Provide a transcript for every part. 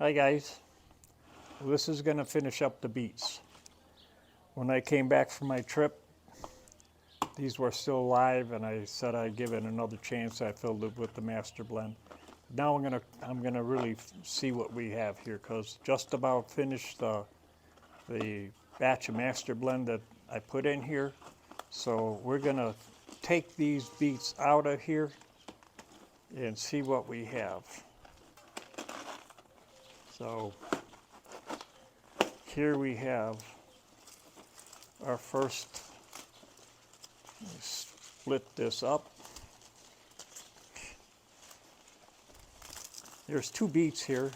Hi guys, well, this is going to finish up the beets. When I came back from my trip, these were still alive and I said I'd give it another chance. I filled it with the master blend. Now I'm gonna really see what we have here, because just about finished the batch of master blend that I put in here. So we're gonna take these beets out of here and see what we have. So here we have our first. Split this up. There's two beets here.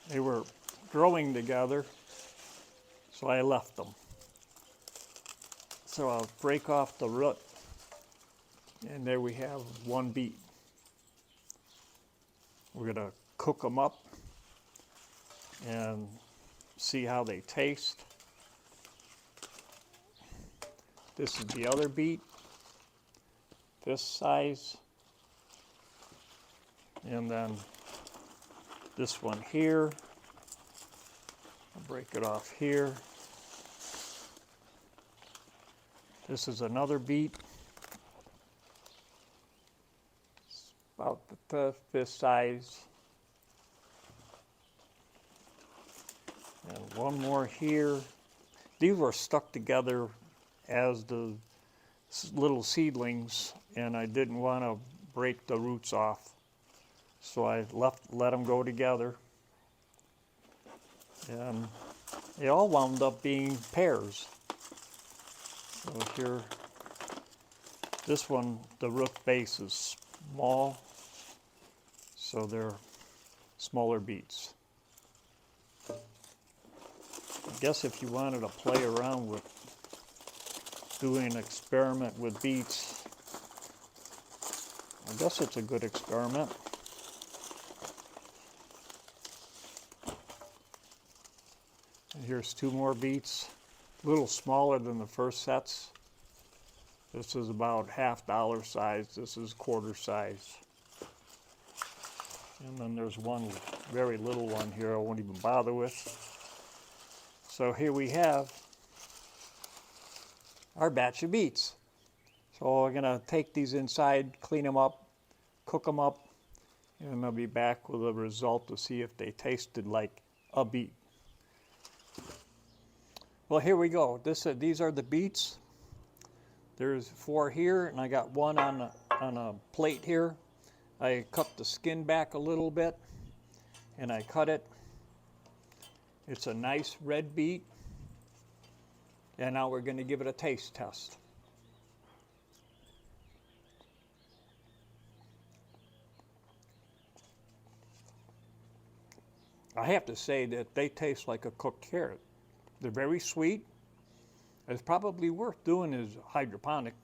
They were growing together, so I left them. So I'll break off the root, and there we have one beet. We're going to cook them up and see how they taste. This is the other beet, this size, and then this one here. I'll break it off here. This is another beet. It's about this size. And one more here. These were stuck together as the little seedlings, and I didn't want to break the roots off, so I let them go together, and they all wound up being pairs. So here, this one, the root base is small, so they're smaller beets. I guess if you wanted to play around with doing an experiment with beets, I guess it's a good experiment. And here's two more beets, a little smaller than the first sets. This is about $half size, this is quarter size. And then there's one very little one here I won't even bother with. So here we have our batch of beets. So we're gonna take these inside, clean them up, cook them up, and I'll be back with a result to see if they tasted like a beet. Well, here we go. These are the beets. There's 4 here, and I got one on a plate here. I cut the skin back a little bit, and I cut it. It's a nice red beet. And now we're going to give it a taste test. I have to say that they taste like a cooked carrot. They're very sweet. It's probably worth doing as hydroponic.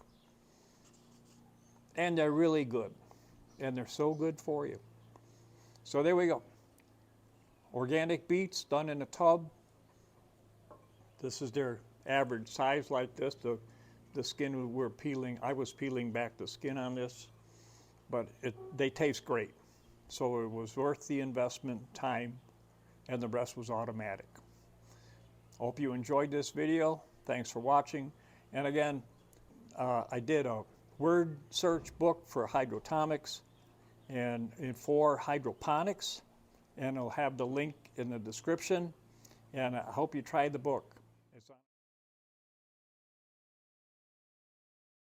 And they're really good. And they're so good for you. So there we go. Organic beets done in a tub. This is their average size like this. The skin we're peeling, I was peeling back the skin on this, but they taste great. So it was worth the investment, time, and the rest was automatic. Hope you enjoyed this video. Thanks for watching. And again, I did a word search book for Hydro-Tom-ics and for hydroponics, and I'll have the link in the description. And I hope you try the book.